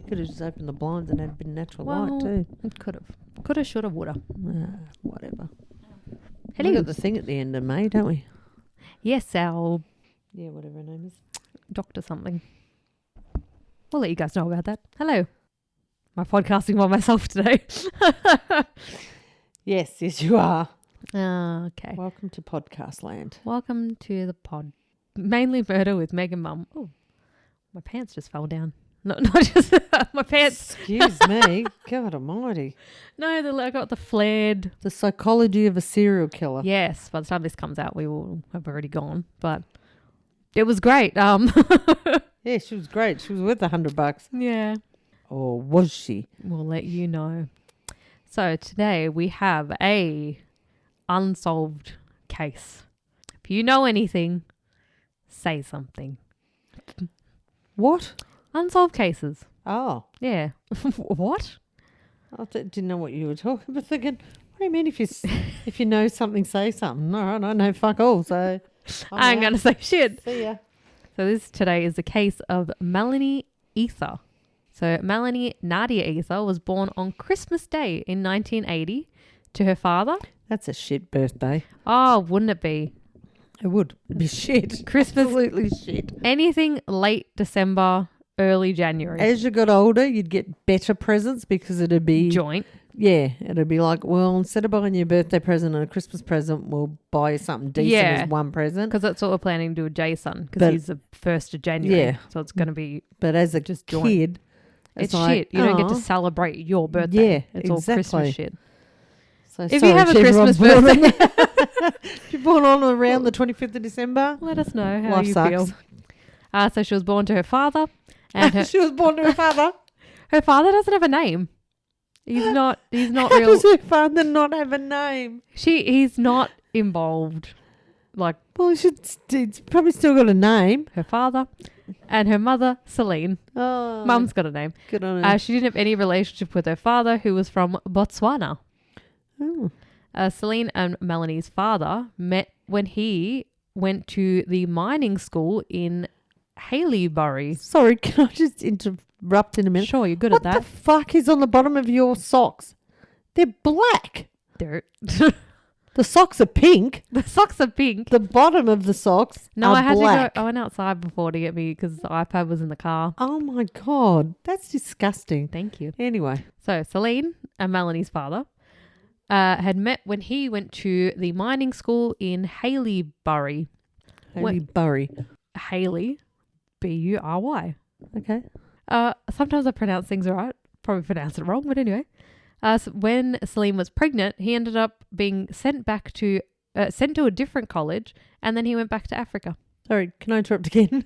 could have just opened the blinds and had a bit of natural Well, light too. It could have. Could have, should have, would have. Whatever. Hello. We've got the thing at the end of May, don't we? Yes, our Yeah, whatever her name is. doctor something. We'll let you guys know about that. Hello. I'm podcasting by myself today. Yes, you are. Okay. Welcome to podcast land. Welcome to the pod. Mainly Murder with Meg and Mum. Oh, my pants just fell down. No, not just my pants. Excuse me. God almighty. No, I got the flared. The psychology of a serial killer. Yes, by the time this comes out, we will have already gone. But it was great. Yeah, she was great. She was worth $100. Yeah. Or was she? We'll let you know. So today we have a unsolved case. If you know anything, say something. What? Unsolved cases. Oh. Yeah. What? I didn't know what you were talking about. Thinking, what do you mean if you know something, say something? All right, I know fuck all, so I ain't going to say shit. See ya. So this today is the case of Melanie Ethier. So Melanie Nadia Ethier was born on Christmas Day in 1980 to her father. That's a shit birthday. Oh, wouldn't it be? It would. It'd be shit. Christmas. Absolutely shit. Anything late December, early January. As you got older, you'd get better presents because it'd be... Joint. Yeah, it'd be like, well, instead of buying you a birthday present and a Christmas present, we'll buy you something decent as one present. Because that's what we're planning to do with Jason, because he's the 1st of January. Yeah. So it's going to be... But as a just kid... It's like, shit. You don't get to celebrate your birthday. Yeah, it's all Christmas shit. So if you have a Christmas birthday... If you're born on around the 25th of December... Let us know how life you sucks. feel. So she was born to her father. And she was born to her father? Her father doesn't have a name. He's not How real. does her father not have a name? He's not involved. Like, well, it's probably still got a name. Her father and her mother, Celine. Oh, Mum's got a name. Good on her. She didn't have any relationship with her father, who was from Botswana. Oh. Celine and Melanie's father met when he went to the mining school in Haileybury. Sorry, can I just interrupt in a minute? Sure, you're good what at that. What the fuck is on the bottom of your socks? They're black. Dirt. The socks are pink. The socks are pink. The bottom of the socks are I had black. to go. I went outside before to get me because the iPad was in the car. Oh my God. That's disgusting. Thank you. Anyway. So Celine and Melanie's father had met when he went to the mining school in Haileybury. Haileybury. Hailey, Bury. Okay. Sometimes I pronounce things right. Probably pronounce it wrong, but anyway. So when Celine was pregnant, he ended up being sent to a different college, and then he went back to Africa. Sorry, can I interrupt again?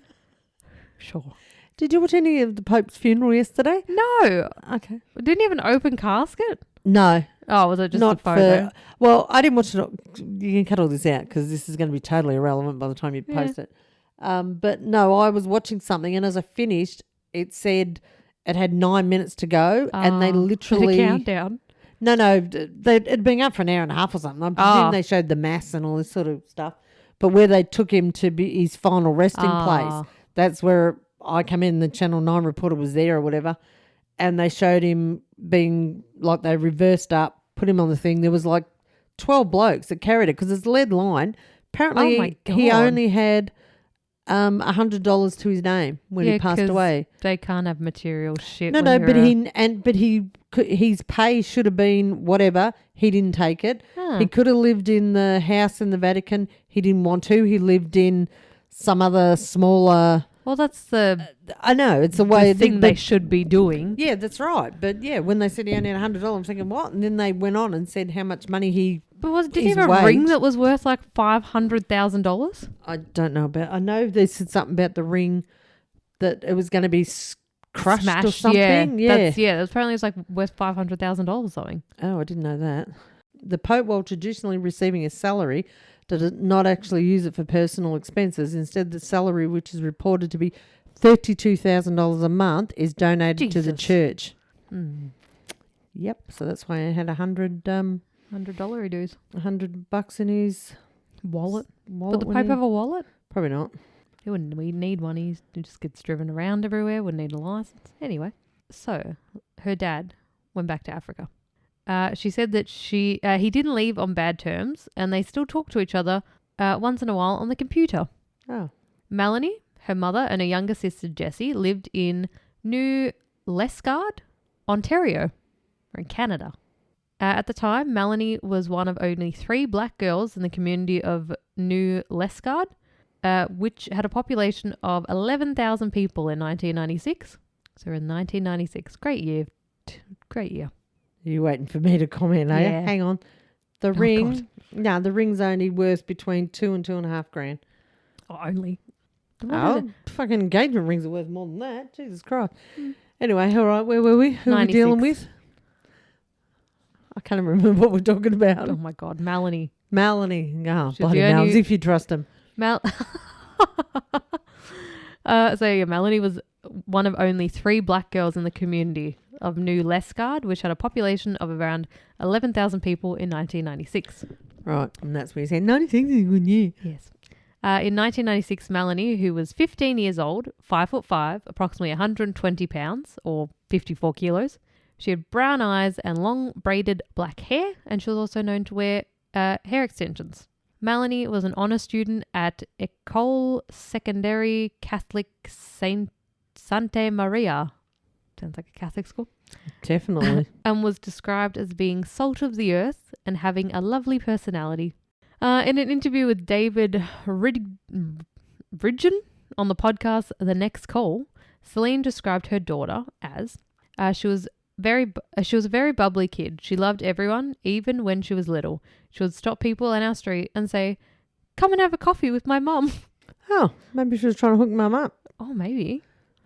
Sure. Did you watch any of the Pope's funeral yesterday? No. Okay. Didn't he have an open casket? No. Oh, was it just a photo? Well, I didn't watch it. You can cut all this out because this is going to be totally irrelevant by the time you post it. But no, I was watching something, and as I finished, it said it had 9 minutes to go, and they literally... Did a countdown? No, it'd been up for an hour and a half or something. I presume they showed the mass and all this sort of stuff. But where they took him to be his final resting place, that's where I come in. The Channel 9 reporter was there or whatever, and they showed him being like they reversed up, put him on the thing. There was like 12 blokes that carried it because it's lead line. Apparently, he only had $100 to his name when he passed away. They can't have material shit. But his pay should have been whatever. He didn't take it. He could have lived in the house in the Vatican. He didn't want to. He lived in some other smaller. Well, that's the. I know it's the way they should be doing. Yeah, that's right. But yeah, when they said he only had $100, I'm thinking what? And then they went on and said how much money he. But did he have a ring that was worth like $500,000? I don't know about. I know they said something about the ring that it was going to be crushed smashed or something. Apparently it was like worth $500,000 or something. Oh, I didn't know that. The Pope, while traditionally receiving a salary, did not actually use it for personal expenses. Instead, the salary, which is reported to be $32,000 a month, is donated to the church. Mm. Yep. So that's why I had $100 dues. $100 in his wallet. Would the Pope have a wallet? Probably not. He wouldn't. We need one. He just gets driven around everywhere. Wouldn't need a license. Anyway. So her dad went back to Africa. She said that he didn't leave on bad terms, and they still talk to each other once in a while on the computer. Oh. Melanie, her mother, and her younger sister Jessie lived in New Liskeard, Ontario, or in Canada. At the time, Melanie was one of only 3 black girls in the community of New Liskeard, which had a population of 11,000 people in 1996. So in 1996. Great year. Great year. Are you waiting for me to comment, are you? Hang on. The ring. No, the ring's only worth between $2,000 and $2,500. Oh, only. Fucking engagement rings are worth more than that. Jesus Christ. Anyway, all right, where were we? Who are we dealing with? I can't remember what we're talking about. Oh my God, Melanie. Oh, bloody hell, as if you trust him. Melanie was one of only 3 black girls in the community of New Liskeard, which had a population of around 11,000 people in 1996. Right, and that's where you said 96 is a good year. Yes. In 1996, Melanie, who was 15 years old, 5'5", approximately 120 pounds or 54 kilos, she had brown eyes and long braided black hair, and she was also known to wear hair extensions. Melanie was an honour student at École Secondaire Catholique Santa Maria. Sounds like a Catholic school. Definitely. And was described as being salt of the earth and having a lovely personality. In an interview with David Ridgen on the podcast The Next Call, Celine described her daughter as she was a very bubbly kid. She loved everyone, even when she was little. She would stop people in our street and say, "Come and have a coffee with my mum." Oh, maybe she was trying to hook mum up. Oh, maybe.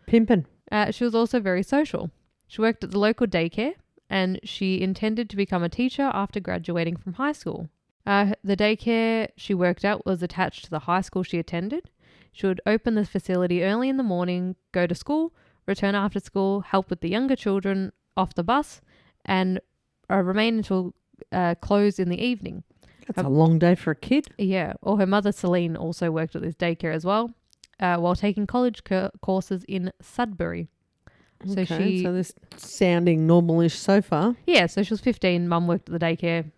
Pimping. She was also very social. She worked at the local daycare, and she intended to become a teacher after graduating from high school. The daycare she worked at was attached to the high school she attended. She would open the facility early in the morning, go to school, return after school, help with the younger children off the bus, and remain until close in the evening. That's a long day for a kid. Yeah. Or her mother, Celine, also worked at this daycare as well, while taking college courses in Sudbury. So this sounding normal-ish so far. Yeah, so she was 15. Mum worked at the daycare.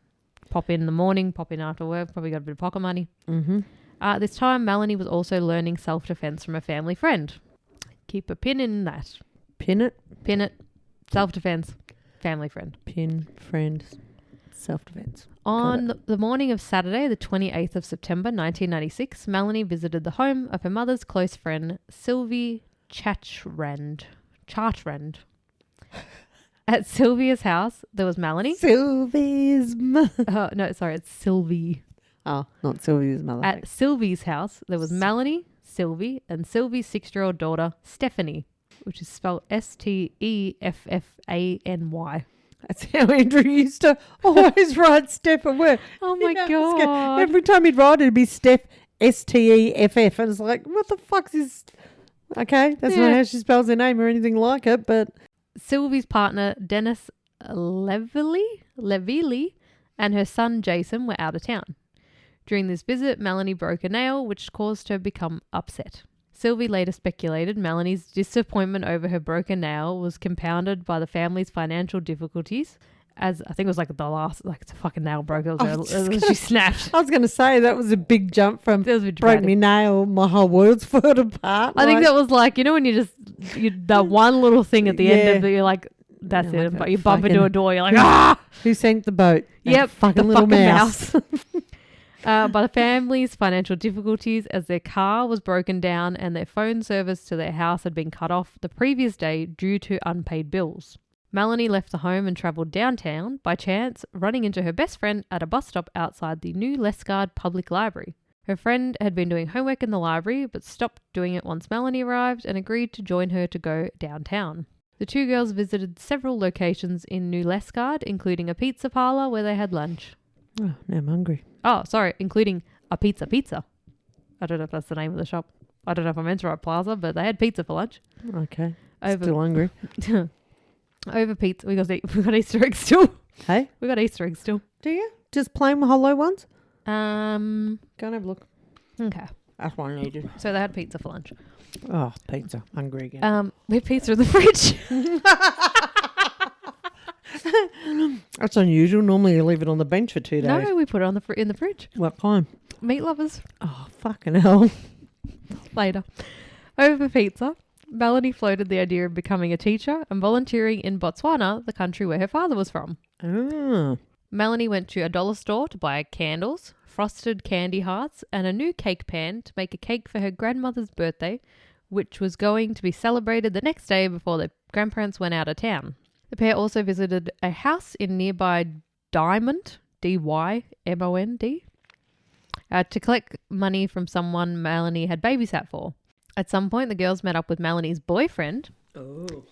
Pop in the morning, pop in after work. Probably got a bit of pocket money. Mm-hmm. At this time, Melanie was also learning self-defense from a family friend. Keep a pin in that. Pin it. Pin it. Self-defense. Family friend. Pin, friend, self-defense. On the morning of Saturday, the 28th of September, 1996, Melanie visited the home of her mother's close friend, Sylvie Chartrand. At Sylvia's house, there was Melanie. Sylvie's mother. No, sorry, it's Sylvie. Oh, not Sylvia's mother. At Sylvie's house, there was Melanie, Sylvie, and Sylvie's 6-year-old daughter, Stephanie, which is spelled Steffany. That's how Andrew used to always write Steph at work. Oh my God. Every time he'd write it'd be Steph, Steff. And it's like, what the fuck's this? Okay, that's not how she spells her name or anything like it, but... Sylvie's partner, Dennis Levely, and her son, Jason, were out of town. During this visit, Melanie broke a nail, which caused her to become upset. Sylvie later speculated Melanie's disappointment over her broken nail was compounded by the family's financial difficulties, as I think it was like the last, like it's a fucking nail broke. She snapped. I was going to say that was a big jump from broke me nail, my whole world's falling apart. I think that was like, you know, when that one little thing at the end of it, you're like, that's it. But you bump into a door, you're like, ah! Who sank the boat? Yep, fucking little mouse. By the family's financial difficulties, as their car was broken down and their phone service to their house had been cut off the previous day due to unpaid bills. Melanie left the home and travelled downtown, by chance running into her best friend at a bus stop outside the New Liskeard Public Library. Her friend had been doing homework in the library but stopped doing it once Melanie arrived and agreed to join her to go downtown. The two girls visited several locations in New Liskeard, including a pizza parlour where they had lunch. Oh, now I'm hungry. Oh, sorry, including a pizza. I don't know if that's the name of the shop. I don't know if I meant to write plaza, but they had pizza for lunch. Okay. Still hungry. Over pizza. We got Easter eggs still. Hey? We got Easter eggs still. Do you? Just plain hollow ones? Go and have a look. Okay. That's what I needed. So they had pizza for lunch. Oh, pizza. Hungry again. We had pizza in the fridge. That's unusual. Normally you leave it on the bench for 2 days. No, we put it on in the fridge. What kind? Meat lovers. Oh, fucking hell. Later. Over pizza, Melanie floated the idea of becoming a teacher and volunteering in Botswana, the country where her father was from. Ah. Melanie went to a dollar store to buy candles, frosted candy hearts, and a new cake pan to make a cake for her grandmother's birthday, which was going to be celebrated the next day before their grandparents went out of town. The pair also visited a house in nearby Diamond, D-Y-M-O-N-D, to collect money from someone Melanie had babysat for. At some point, the girls met up with Melanie's boyfriend,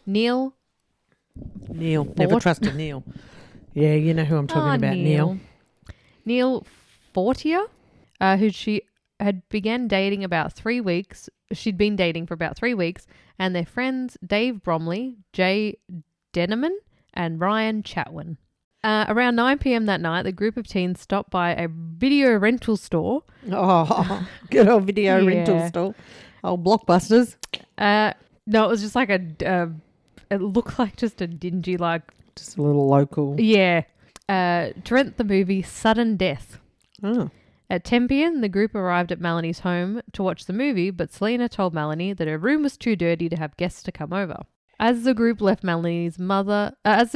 Neil. Never trusted Neil. Yeah, you know who I'm talking about, Neil. Neil Fortier, who she had began dating about 3 weeks. She'd been dating for about 3 weeks, and their friends Dave Bromley, Jay Denneman, and Ryan Chatwin. Around 9 p.m. that night, the group of teens stopped by a video rental store. Oh, good old video rental store. Oh, Blockbusters. No, it was just like it looked like just a dingy, like... Just a little local. Yeah. To rent the movie Sudden Death. Oh. At 10 p.m, the group arrived at Melanie's home to watch the movie, but Selena told Melanie that her room was too dirty to have guests to come over. As the group left, Melanie's mother had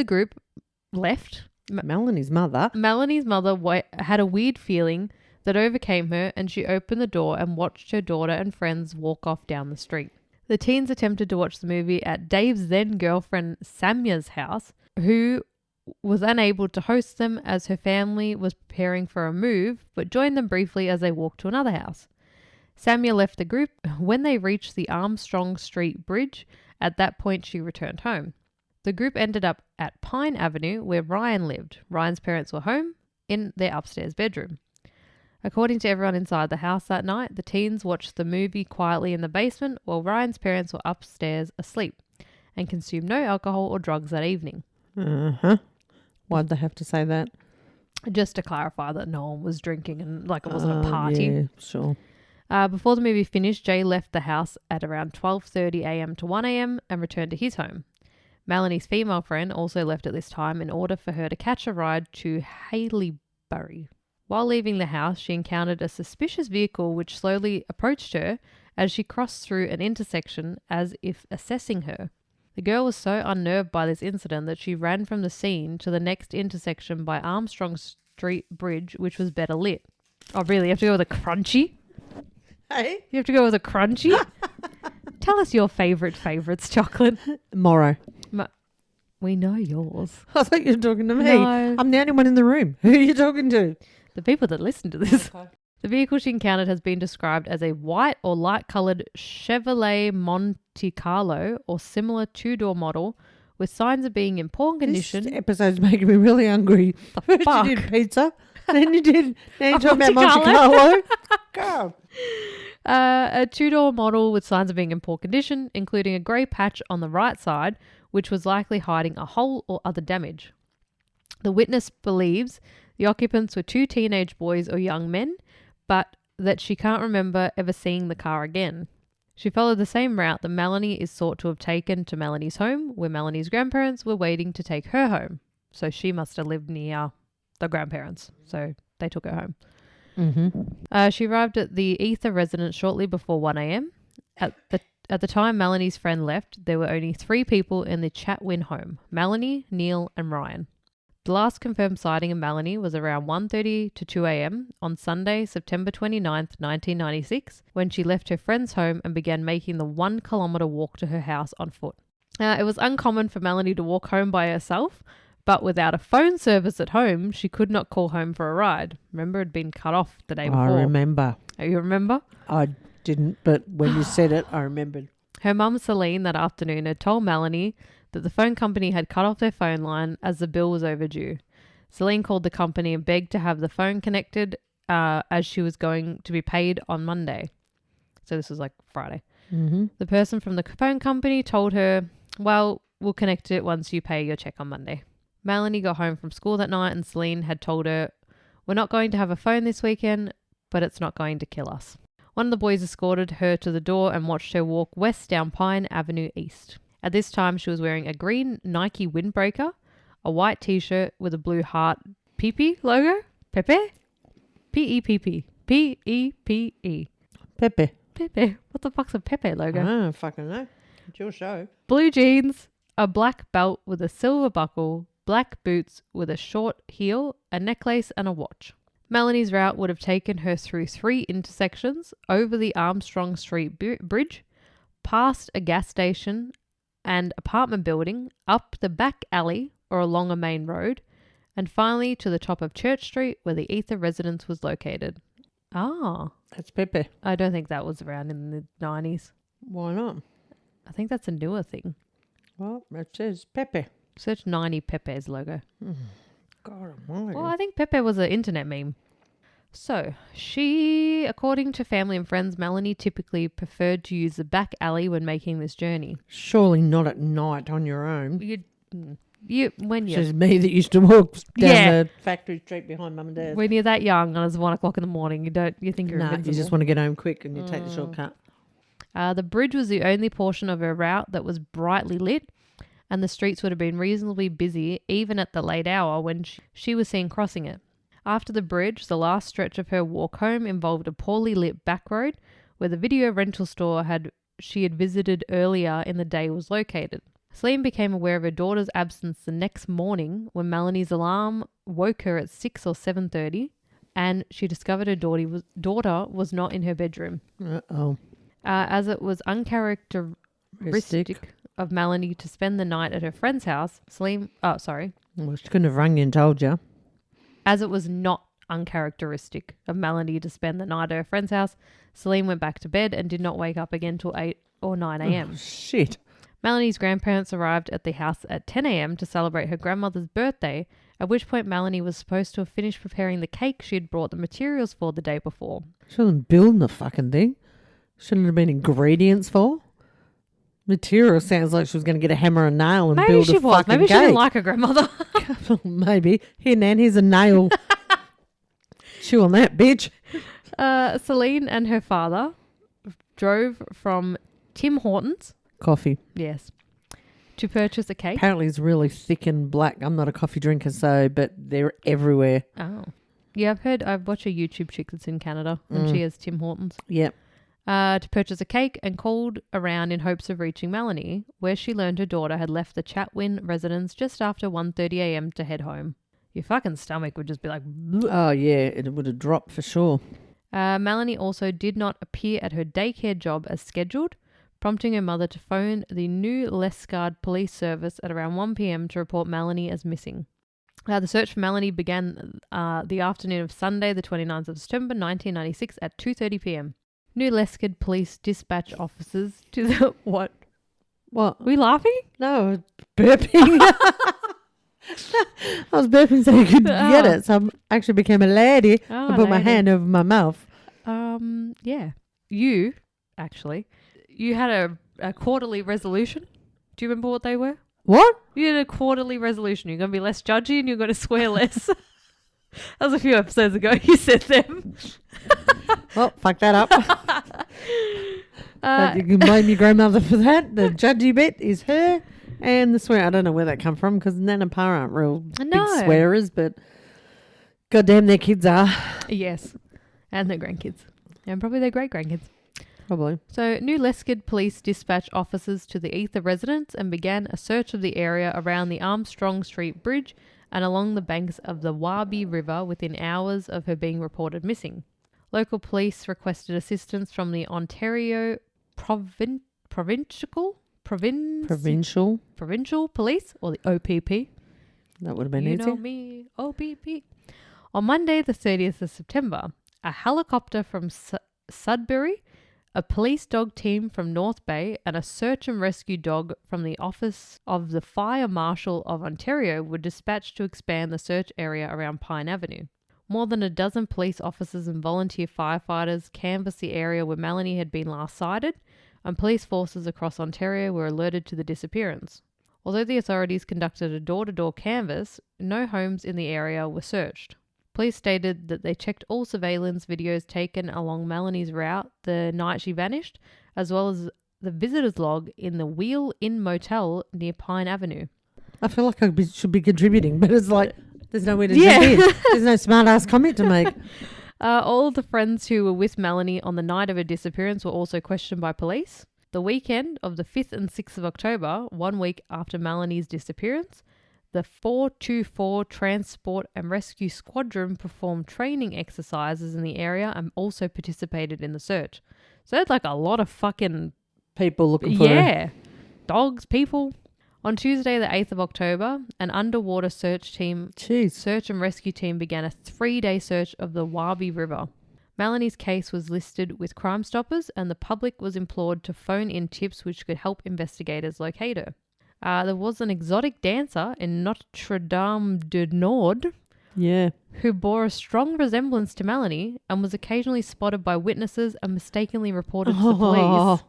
a weird feeling that overcame her, and she opened the door and watched her daughter and friends walk off down the street. The teens attempted to watch the movie at Dave's then girlfriend Samya's house, who was unable to host them as her family was preparing for a move, but joined them briefly as they walked to another house. Samya left the group when they reached the Armstrong Street Bridge. At that point, she returned home. The group ended up at Pine Avenue, where Ryan lived. Ryan's parents were home in their upstairs bedroom. According to everyone inside the house that night, the teens watched the movie quietly in the basement while Ryan's parents were upstairs asleep and consumed no alcohol or drugs that evening. Uh-huh. Why'd they have to say that? Just to clarify that no one was drinking and like it wasn't a party. Yeah, sure. Before the movie finished, Jay left the house at around 12:30 a.m. to 1 a.m. and returned to his home. Melanie's female friend also left at this time in order for her to catch a ride to Haileybury. While leaving the house, she encountered a suspicious vehicle which slowly approached her as she crossed through an intersection as if assessing her. The girl was so unnerved by this incident that she ran from the scene to the next intersection by Armstrong Street Bridge, which was better lit. Oh, really? You have to go with a crunchy? Hey? You have to go with a crunchy? Tell us your favorites, Chocolate. Morrow. We know yours. I thought you were talking to me. No. I'm the only one in the room. Who are you talking to? The people that listen to this. Okay. The vehicle she encountered has been described as a white or light-coloured Chevrolet Monte Carlo or similar two-door model with signs of being in poor condition. This episode's making me really hungry. First fuck? you did pizza, then you talking about Monte Monte Carlo. Go. A two-door model with signs of being in poor condition, including a grey patch on the right side, which was likely hiding a hole or other damage. The witness believes the occupants were 2 teenage boys or young men, but that she can't remember ever seeing the car again. She followed the same route that Melanie is thought to have taken to Melanie's home, where Melanie's grandparents were waiting to take her home. So she must have lived near the grandparents, so they took her home. Mm-hmm. She arrived at the Ethier residence shortly before 1 a.m. At the time Melanie's friend left, there were only 3 people in the Chatwin home: Melanie, Neil, and Ryan. The last confirmed sighting of Melanie was around 1:30 to 2 a.m. on Sunday, September 29th, 1996, when she left her friend's home and began making the 1-kilometre walk to her house on foot. It was uncommon for Melanie to walk home by herself, but without a phone service at home, she could not call home for a ride. Remember, it had been cut off the day before. I remember. Oh, you remember? I didn't, but when you said it, I remembered. Her mum, Celine, that afternoon had told Melanie that the phone company had cut off their phone line as the bill was overdue. Celine called the company and begged to have the phone connected as she was going to be paid on Monday. So this was like Friday. Mm-hmm. The person from the phone company told her, well, we'll connect it once you pay your check on Monday. Melanie got home from school that night and Celine had told her, we're not going to have a phone this weekend, but it's not going to kill us. One of the boys escorted her to the door and watched her walk west down Pine Avenue East. At this time, she was wearing a green Nike windbreaker, a white t-shirt with a blue heart Pepe logo. Pepe? P-E-P-P. P-E-P-E. Pepe. Pepe. What the fuck's a Pepe logo? I don't fucking know. It's your show. Blue jeans, a black belt with a silver buckle, black boots with a short heel, a necklace and a watch. Melanie's route would have taken her through 3 intersections, over the Armstrong Street Bridge, past a gas station and apartment building, up the back alley or along a main road, and finally to the top of Church Street where the Ethier residence was located. Ah. That's Pepe. I don't think that was around in the 90s. Why not? I think that's a newer thing. Well, it says Pepe. Search 90 Pepe's logo. God almighty. Well, I think Pepe was an internet meme. So, she, according to family and friends, Melanie typically preferred to use the back alley when making this journey. Surely not at night on your own. When It's just me that used to walk down the factory street behind Mum and Dad. When you're that young and it's 1 o'clock in the morning, you think you're invincible. You just want to get home quick and you take the shortcut. The bridge was the only portion of her route that was brightly lit, and the streets would have been reasonably busy even at the late hour when she was seen crossing it. After the bridge, the last stretch of her walk home involved a poorly lit back road where the video rental store she had visited earlier in the day was located. Celine became aware of her daughter's absence the next morning when Melanie's alarm woke her at 6 or 7:30, and she discovered her daughter was not in her bedroom. Uh-oh. As it was uncharacteristic of Melanie to spend the night at her friend's house, Celine... Oh, sorry. Well, she couldn't have rung you and told you. As it was not uncharacteristic of Melanie to spend the night at her friend's house, Celine went back to bed and did not wake up again till 8 or 9 a.m. Oh, shit. Melanie's grandparents arrived at the house at 10 a.m. to celebrate her grandmother's birthday, at which point Melanie was supposed to have finished preparing the cake she had brought the materials for the day before. She wasn't building the fucking thing. Shouldn't have been ingredients for. Material sounds like she was going to get a hammer and nail and build a fucking cake. Maybe she didn't like her grandmother. Maybe. Here, Nan, here's a nail. Chew on that, bitch. Celine and her father drove from Tim Hortons. Coffee. Yes. To purchase a cake. Apparently it's really thick and black. I'm not a coffee drinker, but they're everywhere. Oh. Yeah, I've watched a YouTube chick that's in Canada and she has Tim Hortons. Yep. To purchase a cake and called around in hopes of reaching Melanie, where she learned her daughter had left the Chatwin residence just after 1:30 a.m. to head home. Your fucking stomach would just be like... Bleh. Oh, yeah, it would have dropped for sure. Melanie also did not appear at her daycare job as scheduled, prompting her mother to phone the New Liskeard police service at around 1 p.m. to report Melanie as missing. The search for Melanie began the afternoon of Sunday, the 29th of September, 1996 at 2:30 p.m. New Liskeard police dispatch officers to the... What? What? Are we laughing? No, I was burping. I was burping so you could get it. So I actually became a lady. I put my hand over my mouth. Yeah. You had a quarterly resolution. Do you remember what they were? What? You had a quarterly resolution. You're going to be less judgy and you're going to swear less. That was a few episodes ago. You said them. Well, fuck that up. You can blame your grandmother for that. The judgy bit is her. And the swear, I don't know where that come from because Nan and Pa aren't real big swearers, but goddamn their kids are. Yes. And their grandkids. And probably their great-grandkids. Probably. So, New Liskeard police dispatched officers to the Ethier residence and began a search of the area around the Armstrong Street Bridge and along the banks of the Wabi River within hours of her being reported missing. Local police requested assistance from the Ontario Provincial Police, or the OPP. That would have been easy. easier. You know me, OPP. On Monday, the 30th of September, a helicopter from Sudbury, a police dog team from North Bay, and a search and rescue dog from the Office of the Fire Marshal of Ontario were dispatched to expand the search area around Pine Avenue. More than a dozen police officers and volunteer firefighters canvassed the area where Melanie had been last sighted, and police forces across Ontario were alerted to the disappearance. Although the authorities conducted a door-to-door canvass, no homes in the area were searched. Police stated that they checked all surveillance videos taken along Melanie's route the night she vanished, as well as the visitor's log in the Wheel Inn Motel near Pine Avenue. I feel like should be contributing, but it's like there's nowhere to jump in. There's no smart-ass comment to make. All the friends who were with Melanie on the night of her disappearance were also questioned by police. The weekend of the 5th and 6th of October, 1 week after Melanie's disappearance, the 424 Transport and Rescue Squadron performed training exercises in the area and also participated in the search. So it's like a lot of fucking... people looking for her. Dogs, people. On Tuesday, the 8th of October, an underwater search and rescue team began a 3-day search of the Wabi River. Melanie's case was listed with Crime Stoppers, and the public was implored to phone in tips which could help investigators locate her. There was an exotic dancer in Notre Dame du Nord who bore a strong resemblance to Melanie and was occasionally spotted by witnesses and mistakenly reported to the police.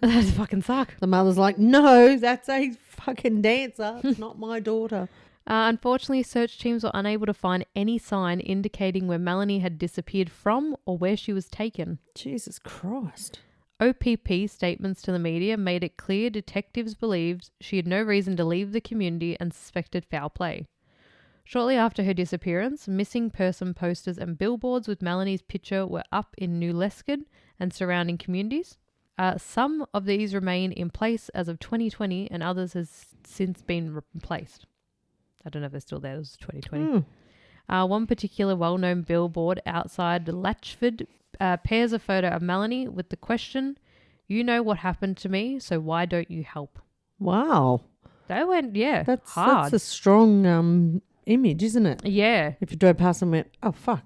That's fucking suck. The mother's like, no, that's a fucking dancer. It's not my daughter. Unfortunately, search teams were unable to find any sign indicating where Melanie had disappeared from or where she was taken. Jesus Christ. OPP statements to the media made it clear detectives believed she had no reason to leave the community and suspected foul play. Shortly after her disappearance, missing person posters and billboards with Melanie's picture were up in New Liskeard and surrounding communities. Some of these remain in place as of 2020 and others has since been replaced. I don't know if they're still there. It was 2020. One particular well-known billboard outside Latchford pairs a photo of Melanie with the question, "You know what happened to me, so why don't you help?" Wow. They went, that's hard. That's a strong image, isn't it? Yeah. If you drove past and went, oh, fuck.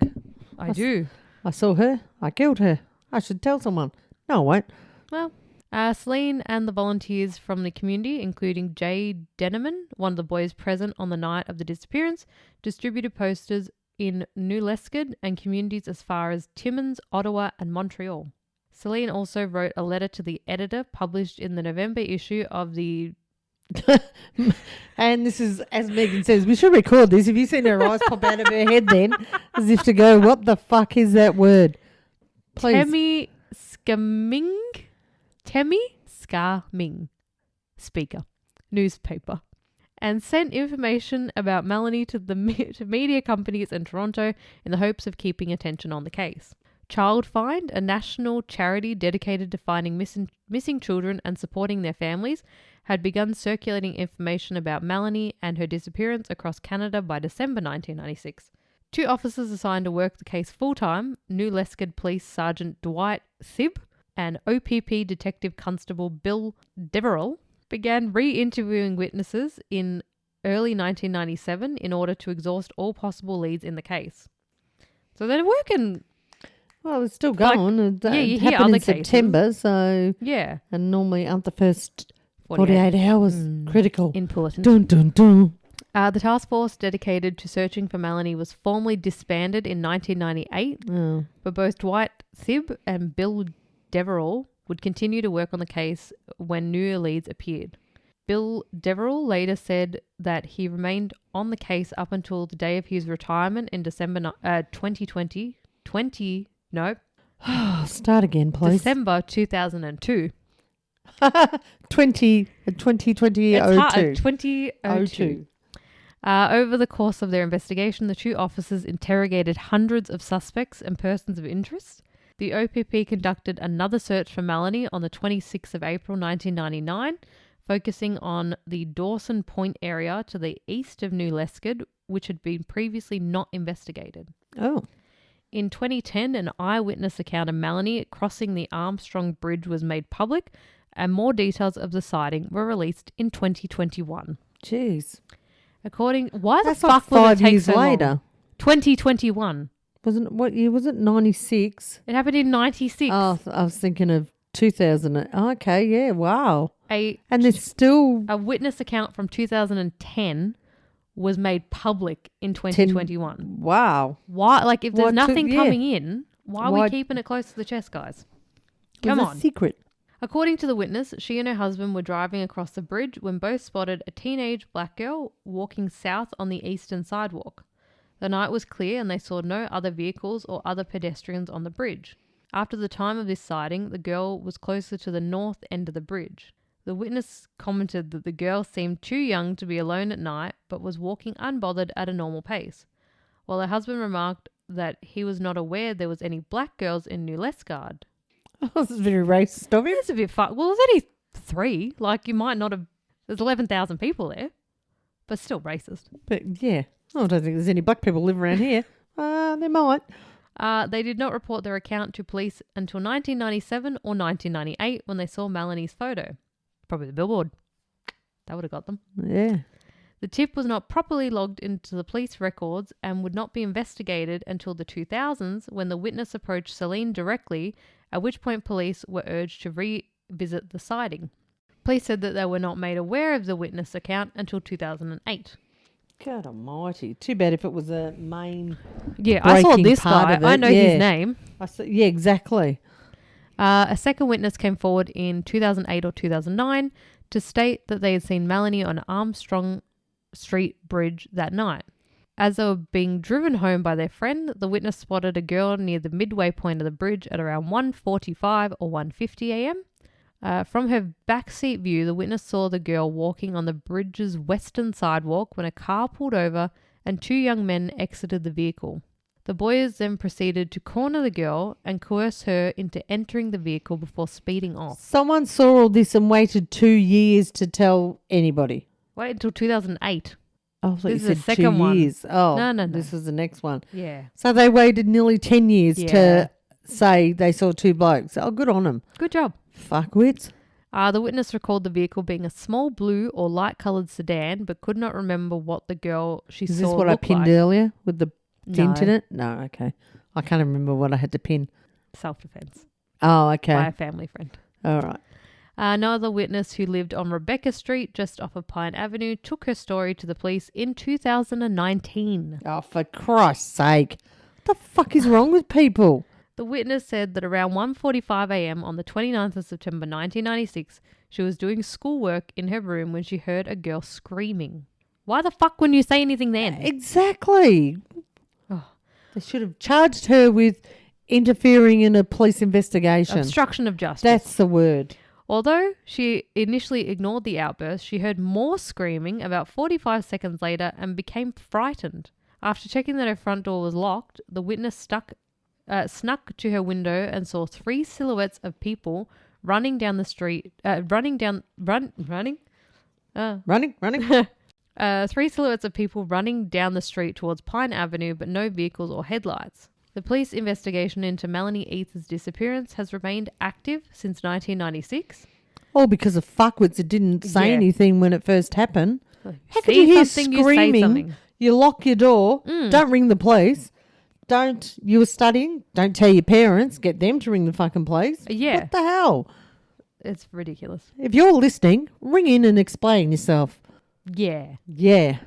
I do. I saw her. I killed her. I should tell someone. No, I won't. Well, Celine and the volunteers from the community, including Jay Denneman, one of the boys present on the night of the disappearance, distributed posters in New Liskeard and communities as far as Timmins, Ottawa and Montreal. Celine also wrote a letter to the editor published in the November issue of the... And this is, as Megan says, we should record this. Have you seen her eyes pop out of her head then? As if to go, what the fuck is that word? Please. Temi Skaming speaker, newspaper, and sent information about Melanie to media companies in Toronto in the hopes of keeping attention on the case. Child Find, a national charity dedicated to finding missing children and supporting their families, had begun circulating information about Melanie and her disappearance across Canada by December 1996. 2 officers assigned to work the case full-time, New Liskeard Police Sergeant Dwight Thib and OPP Detective Constable Bill Deverell, began re-interviewing witnesses in early 1997 in order to exhaust all possible leads in the case. So they're working... Well, it's still going. You it hear happened other in September, so... Yeah. And normally aren't the first 48 hours critical. Important. Dun, dun, dun. The task force dedicated to searching for Melanie was formally disbanded in 1998, but both Dwight Thib and Bill Deverell would continue to work on the case when new leads appeared. Bill Deverell later said that he remained on the case up until the day of his retirement in December 2020. Start again, please. December 2002. 2002. 2002. Over the course of their investigation, the 2 officers interrogated hundreds of suspects and persons of interest. The OPP conducted another search for Melanie on the 26th of April 1999, focusing on the Dawson Point area to the east of New Liskeard, which had been previously not investigated. Oh. In 2010, an eyewitness account of Melanie crossing the Armstrong Bridge was made public, and more details of the sighting were released in 2021. Jeez. Why That's the fuck like 5 would it take years so later. long? 2021. What year was it? 96? It happened in 96. Oh, I was thinking of 2000. Okay, yeah, wow. And there's still... A witness account from 2010 was made public in 2021. Wow. Why? Like, if there's nothing coming in, why are we keeping it close to the chest, guys? Come on. It's a secret. According to the witness, she and her husband were driving across the bridge when both spotted a teenage black girl walking south on the eastern sidewalk. The night was clear and they saw no other vehicles or other pedestrians on the bridge. After the time of this sighting, the girl was closer to the north end of the bridge. The witness commented that the girl seemed too young to be alone at night but was walking unbothered at a normal pace, while her husband remarked that he was not aware there was any black girls in New Liskeard. Oh, this is very racist of him. It's a bit well, there's only 3. Like, you might not have... There's 11,000 people there, but still racist. But, yeah. I don't think there's any black people live around here. There might. They did not report their account to police until 1997 or 1998 when they saw Melanie's photo. Probably the billboard. That would have got them. Yeah. The tip was not properly logged into the police records and would not be investigated until the 2000s when the witness approached Celine directly, at which point police were urged to revisit the sighting. Police said that they were not made aware of the witness account until 2008. God almighty. Too bad if it was a main... Yeah, I saw this guy. I know his name. Yeah, exactly. A second witness came forward in 2008 or 2009 to state that they had seen Melanie on Armstrong Street Bridge that night. As they were being driven home by their friend, the witness spotted a girl near the midway point of the bridge at around 1:45 or 1:50 a.m. From her backseat view, the witness saw the girl walking on the bridge's western sidewalk when a car pulled over and 2 young men exited the vehicle. The boys then proceeded to corner the girl and coerce her into entering the vehicle before speeding off. Someone saw all this and waited 2 years to tell anybody. Wait until 2008. Oh, so this you is said the second 2 years. one. Oh, No. This was the next one. Yeah. So they waited nearly 10 years Yeah. to say they saw 2 blokes. Oh, good on them. Good job. Fuckwits. The witness recalled the vehicle being a small blue or light-coloured sedan, but could not remember what the girl she Is saw this what I looked pinned like. earlier with the tint in No. it? No, okay. I can't remember what I had to pin. Self-defense Oh, by okay. a family friend. All right. Another witness who lived on Rebecca Street, just off of Pine Avenue, took her story to the police in 2019. Oh, for Christ's sake. What the fuck is wrong with people? The witness said that around 1:45 a.m. on the 29th of September 1996, she was doing schoolwork in her room when she heard a girl screaming. Why the fuck wouldn't you say anything then? Exactly. Oh. They should have charged her with interfering in a police investigation. Obstruction of justice. That's the word. Although she initially ignored the outburst, she heard more screaming about 45 seconds later and became frightened. After checking that her front door was locked, the witness snuck to her window and saw 3 silhouettes of people running down the street. Running. 3 silhouettes of people running down the street towards Pine Avenue, but no vehicles or headlights. The police investigation into Melanie Ethier's disappearance has remained active since 1996. All because of fuckwits that didn't say Yeah. anything when it first happened. How could See you hear something, you say screaming? something. You lock your door. Mm. Don't ring the police. You were studying. Don't tell your parents. Get them to ring the fucking police. Yeah. What the hell? It's ridiculous. If you're listening, ring in and explain yourself. Yeah. Yeah.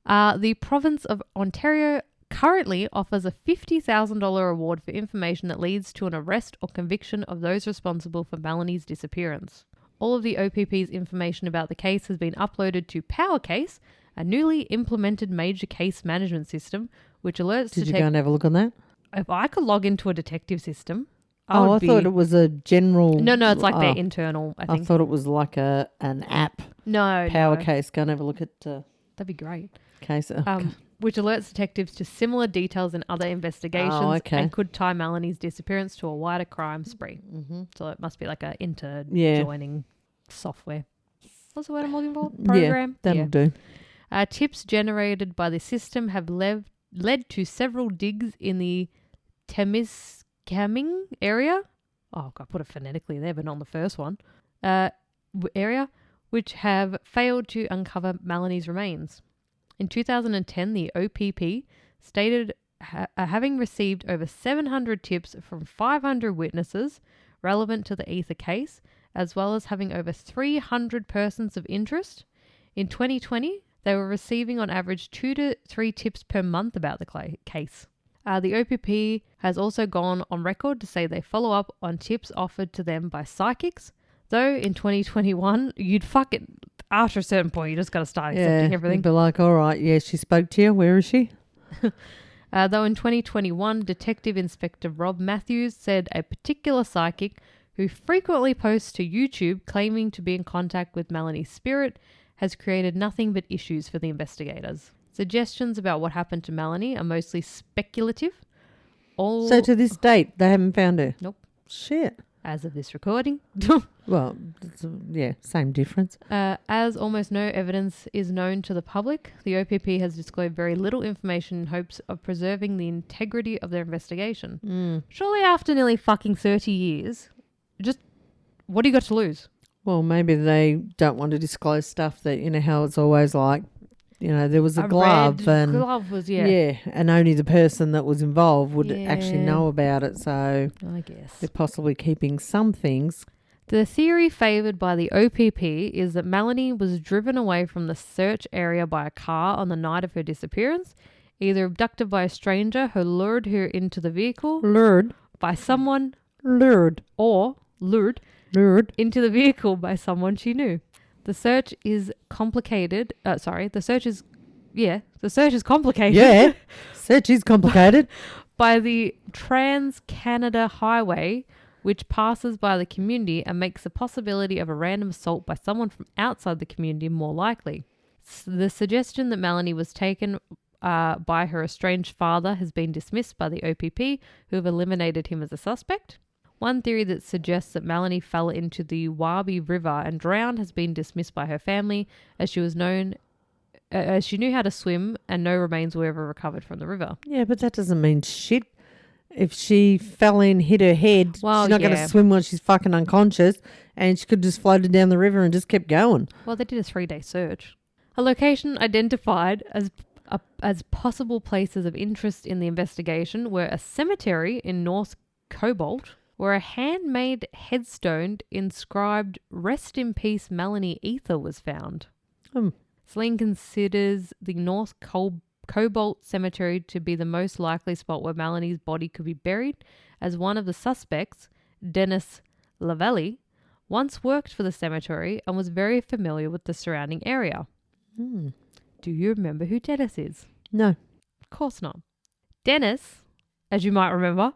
The province of Ontario currently offers a $50,000 reward for information that leads to an arrest or conviction of those responsible for Melanie's disappearance. All of the OPP's information about the case has been uploaded to PowerCase, a newly implemented major case management system, which alerts Did you go and have a look on that? If I could log into a detective system, I thought it was a general... No, it's like their internal, I think. I thought it was like an app. No. Power case. Go and have a look at That'd be great. case. Which alerts detectives to similar details in other investigations and could tie Melanie's disappearance to a wider crime spree. Mm-hmm. So it must be like a interjoining software. What's the word I'm looking for? Program? Yeah, that'll do. Tips generated by the system have led to several digs in the Temiskaming area. Oh, I put it phonetically there, but not on the first one. Area, which have failed to uncover Melanie's remains. In 2010, the OPP stated having received over 700 tips from 500 witnesses relevant to the Ethier case, as well as having over 300 persons of interest. In 2020, they were receiving on average 2 to 3 tips per month about the case. The OPP has also gone on record to say they follow up on tips offered to them by psychics, though in 2021, after a certain point, you just got to start accepting everything. You'd be like, all right, yeah, she spoke to you. Where is she? Though in 2021, Detective Inspector Rob Matthews said a particular psychic who frequently posts to YouTube claiming to be in contact with Melanie's spirit has created nothing but issues for the investigators. Suggestions about what happened to Melanie are mostly speculative. So to this date, they haven't found her? Nope. Shit. As of this recording. Well, same difference. As almost no evidence is known to the public, the OPP has disclosed very little information in hopes of preserving the integrity of their investigation. Surely after nearly fucking 30 years, just what do you got to lose? Well, maybe they don't want to disclose stuff that, you know, how it's always like, you know, there was a glove and glove was, and only the person that was involved would actually know about it. So I guess they're possibly keeping some things. The theory favoured by the OPP is that Melanie was driven away from the search area by a car on the night of her disappearance, either abducted by a stranger who lured her into the vehicle, lured into the vehicle by someone she knew. The search is complicated. The search is complicated. Yeah, search is complicated. By the Trans-Canada Highway, which passes by the community and makes the possibility of a random assault by someone from outside the community more likely. The suggestion that Melanie was taken by her estranged father has been dismissed by the OPP, who have eliminated him as a suspect. One theory that suggests that Melanie fell into the Wabi River and drowned has been dismissed by her family, as she knew how to swim and no remains were ever recovered from the river. Yeah, but that doesn't mean shit. If she fell in, hit her head, she's not going to swim when she's fucking unconscious, and she could just floated down the river and just kept going. Well, they did a 3-day search. A location identified as possible places of interest in the investigation were a cemetery in North Cobalt, where a handmade headstone inscribed "Rest in Peace, Melanie Ethier" was found. Celine considers the North Cobalt Cemetery to be the most likely spot where Melanie's body could be buried, as one of the suspects, Dennis Lavelli, once worked for the cemetery and was very familiar with the surrounding area. Do you remember who Dennis is? No. Of course not. Dennis, as you might remember,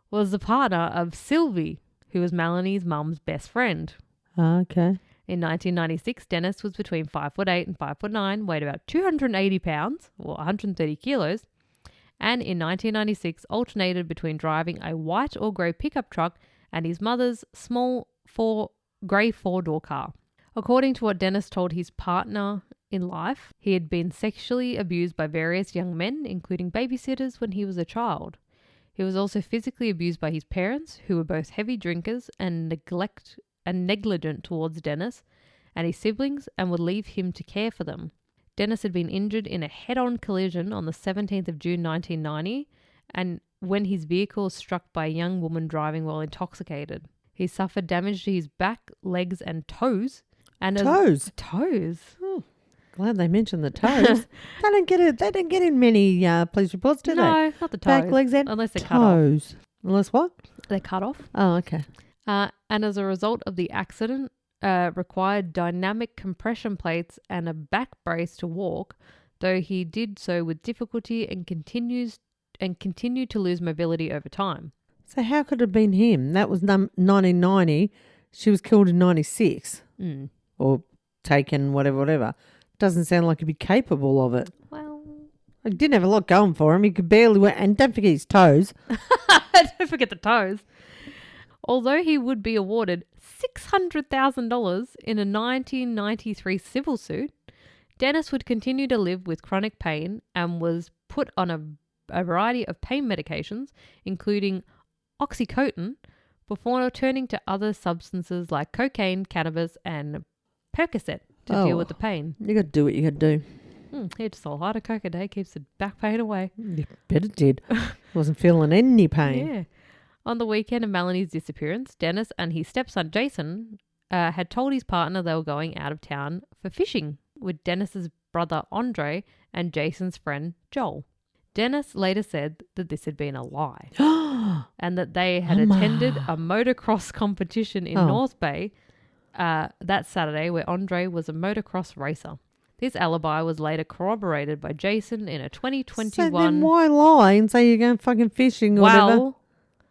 was the partner of Sylvie, who was Melanie's mum's best friend. Okay. In 1996, Dennis was between 5'8" and 5'9", weighed about 280 pounds, or 130 kilos, and in 1996 alternated between driving a white or grey pickup truck and his mother's small grey four-door car. According to what Dennis told his partner in life, he had been sexually abused by various young men, including babysitters, when he was a child. He was also physically abused by his parents, who were both heavy drinkers and negligent towards Dennis and his siblings, and would leave him to care for them. Dennis had been injured in a head-on collision on the 17th of June 1990, and when his vehicle was struck by a young woman driving while intoxicated. He suffered damage to his back, legs, and toes. Toes? Oh, glad they mentioned the toes. They don't get in many police reports, do they? No, not the toes. Back, legs, and unless they're toes. Cut off. Unless what? They're cut off. Oh, okay. And as a result of the accident, required dynamic compression plates and a back brace to walk, though he did so with difficulty and continued to lose mobility over time. So how could it have been him? That was 1990. She was killed in 96. Or taken, whatever. Doesn't sound like he'd be capable of it. Well, he didn't have a lot going for him. He could barely and don't forget his toes. Don't forget the toes. Although he would be awarded $600,000 in a 1993 civil suit, Dennis would continue to live with chronic pain and was put on a variety of pain medications, including Oxycontin, before turning to other substances like cocaine, cannabis, and Percocet to deal with the pain. You got to do what you got to do. He just a light of coke a day keeps the back pain away. You bet it did. Wasn't feeling any pain. Yeah. On the weekend of Melanie's disappearance, Dennis and his stepson Jason had told his partner they were going out of town for fishing with Dennis's brother Andre and Jason's friend Joel. Dennis later said that this had been a lie and that they had attended a motocross competition in North Bay that Saturday where Andre was a motocross racer. This alibi was later corroborated by Jason in a 2021... So then why lie and say you're going fucking fishing or whatever?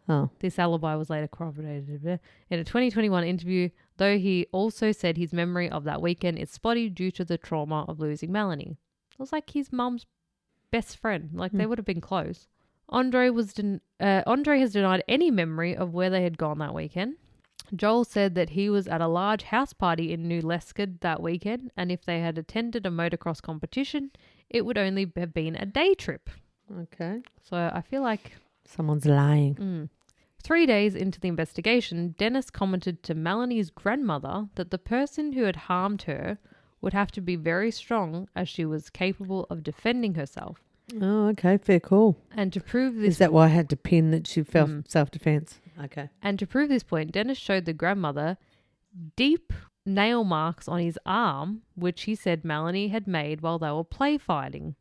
Oh. This alibi was later corroborated in a 2021 interview, though he also said his memory of that weekend is spotty due to the trauma of losing Melanie. It was like his mum's best friend. Like, they would have been close. Andre has denied any memory of where they had gone that weekend. Joel said that he was at a large house party in New Liskeard that weekend, and if they had attended a motocross competition, it would only have been a day trip. Okay. So I feel like... someone's lying. 3 days into the investigation, Dennis commented to Melanie's grandmother that the person who had harmed her would have to be very strong as she was capable of defending herself. Oh, okay. Fair call. And to prove this... Is that why I had to pin that she felt self-defense? Okay. And to prove this point, Dennis showed the grandmother deep nail marks on his arm, which he said Melanie had made while they were play fighting.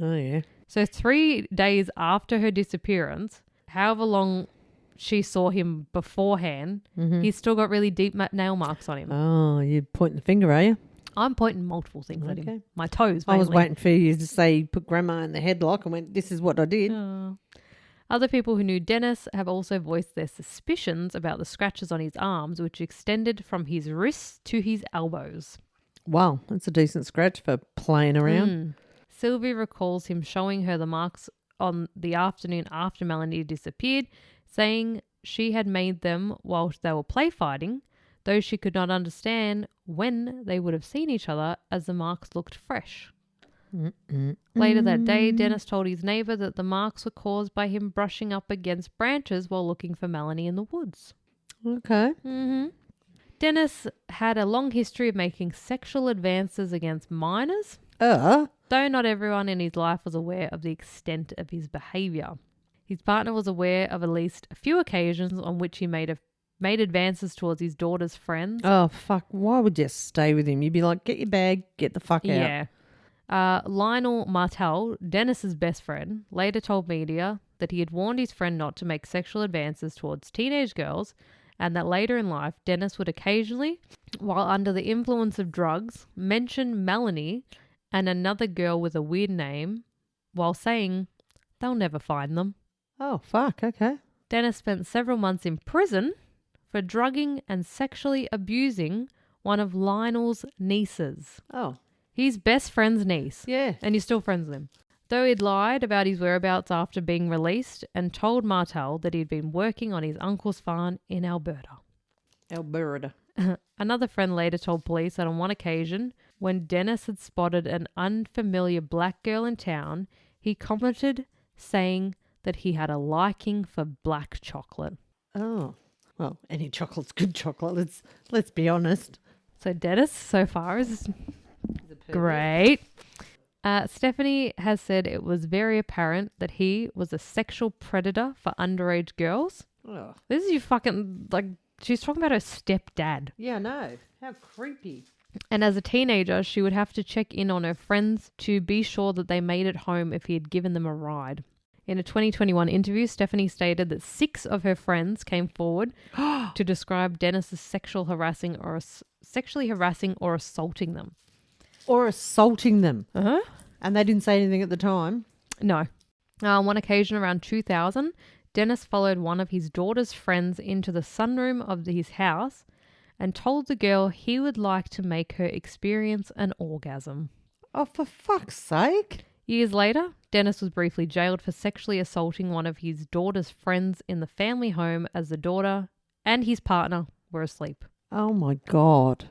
Oh, yeah. So 3 days after her disappearance, however long she saw him beforehand, he's still got really deep nail marks on him. Oh, you're pointing the finger, are you? I'm pointing multiple things at him. My toes, mainly. I was waiting for you to say you put grandma in the headlock and went, this is what I did. Other people who knew Dennis have also voiced their suspicions about the scratches on his arms, which extended from his wrists to his elbows. Wow, that's a decent scratch for playing around. Sylvie recalls him showing her the marks on the afternoon after Melanie disappeared, saying she had made them while they were play fighting, though she could not understand when they would have seen each other as the marks looked fresh. Later that day, Dennis told his neighbour that the marks were caused by him brushing up against branches while looking for Melanie in the woods. Okay. Dennis had a long history of making sexual advances against minors, though not everyone in his life was aware of the extent of his behaviour. His partner was aware of at least a few occasions on which he made advances towards his daughter's friends. Oh, fuck. Why would you stay with him? You'd be like, get your bag, get the fuck out. Yeah. Lionel Martel, Dennis's best friend, later told media that he had warned his friend not to make sexual advances towards teenage girls, and that later in life, Dennis would occasionally, while under the influence of drugs, mention Melanie and another girl with a weird name, while saying they'll never find them. Oh, fuck. Okay. Dennis spent several months in prison for drugging and sexually abusing one of Lionel's nieces. Oh. His best friend's niece. Yeah. And he's still friends with him. Though he'd lied about his whereabouts after being released and told Martel that he'd been working on his uncle's farm in Alberta. Another friend later told police that on one occasion, when Dennis had spotted an unfamiliar black girl in town, he commented saying that he had a liking for black chocolate. Oh. Well, any chocolate's good chocolate. Let's be honest. So Dennis, so far, is great. Stephanie has said it was very apparent that he was a sexual predator for underage girls. Oh. This is you fucking, like, she's talking about her stepdad. Yeah, no. How creepy. And as a teenager, she would have to check in on her friends to be sure that they made it home if he had given them a ride. In a 2021 interview, Stephanie stated that 6 of her friends came forward to describe Dennis as sexually harassing or assaulting them. Or assaulting them. Uh-huh. And they didn't say anything at the time? No. On one occasion around 2000, Dennis followed one of his daughter's friends into the sunroom of his house and told the girl he would like to make her experience an orgasm. Oh, for fuck's sake. Years later, Dennis was briefly jailed for sexually assaulting one of his daughter's friends in the family home as the daughter and his partner were asleep. Oh, my God.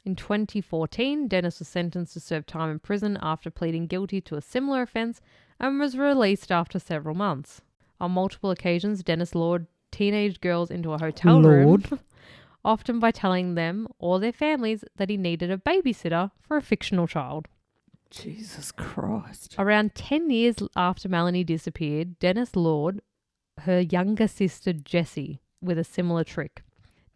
In 2014, Dennis was sentenced to serve time in prison after pleading guilty to a similar offence and was released after several months. On multiple occasions, Dennis lured teenage girls into a hotel room, often by telling them or their families that he needed a babysitter for a fictional child. Jesus Christ. Around 10 years after Melanie disappeared, Dennis lured her younger sister Jessie with a similar trick.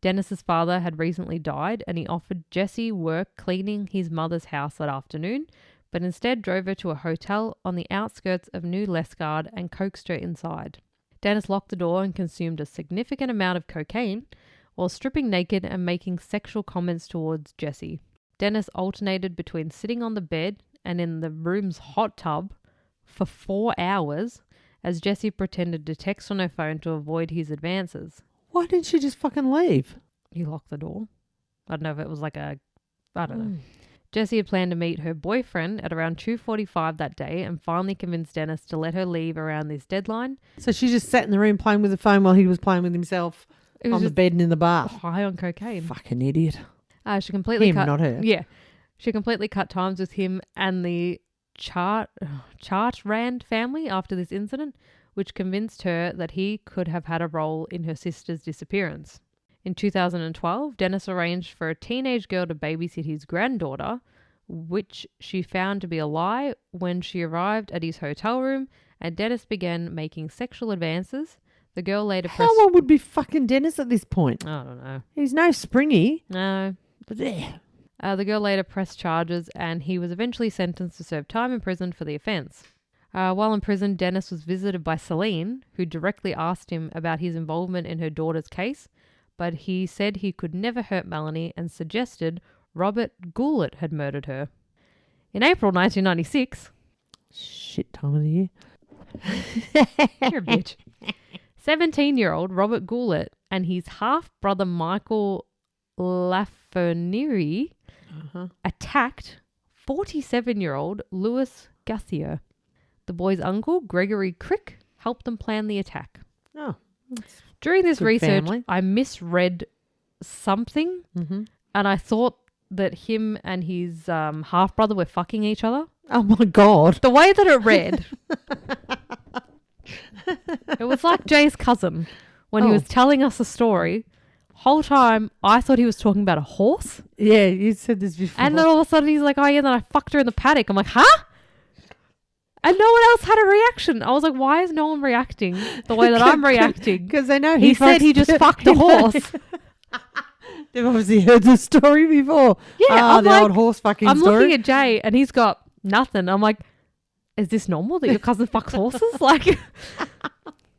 Dennis's father had recently died and he offered Jessie work cleaning his mother's house that afternoon, but instead drove her to a hotel on the outskirts of New Liskeard and coaxed her inside. Dennis locked the door and consumed a significant amount of cocaine while stripping naked and making sexual comments towards Jessie. Dennis alternated between sitting on the bed and in the room's hot tub for 4 hours as Jessie pretended to text on her phone to avoid his advances. Why didn't she just fucking leave? He locked the door. I don't know if it was like I don't know. Jessie had planned to meet her boyfriend at around 2:45 that day and finally convinced Dennis to let her leave around this deadline. So she just sat in the room playing with the phone while he was playing with himself on the bed and in the bath. High on cocaine. Fucking idiot. She completely Him, cut. not her. Yeah. She completely cut times with him and the Chartrand family after this incident, which convinced her that he could have had a role in her sister's disappearance. In 2012, Dennis arranged for a teenage girl to babysit his granddaughter, which she found to be a lie when she arrived at his hotel room, and Dennis began making sexual advances. The girl later How old would be fucking Dennis at this point? I don't know. He's no springy. No. The girl later pressed charges, and he was eventually sentenced to serve time in prison for the offence. While in prison, Dennis was visited by Celine, who directly asked him about his involvement in her daughter's case, but he said he could never hurt Melanie and suggested Robert Goulet had murdered her. In April 1996... Shit time of the year. You're a bitch. 17-year-old Robert Goulet and his half-brother Michael Lafreniere attacked 47-year-old Louis Gauthier. The boy's uncle, Gregory Crick, helped them plan the attack. Oh. During this research, family. I misread something, and I thought that him and his half-brother were fucking each other. Oh, my God. The way that it read, it was like Jay's cousin when he was telling us a story. Whole time, I thought he was talking about a horse. Yeah, you said this before. And then all of a sudden, he's like, oh, yeah, then I fucked her in the paddock. I'm like, huh? And no one else had a reaction. I was like, why is no one reacting the way that I'm reacting? Because they know he said he just fucked the horse. They've obviously heard the story before. Yeah, the old horse fucking I'm story. looking at Jay and he's got nothing. I'm like, is this normal that your cousin fucks horses? Like,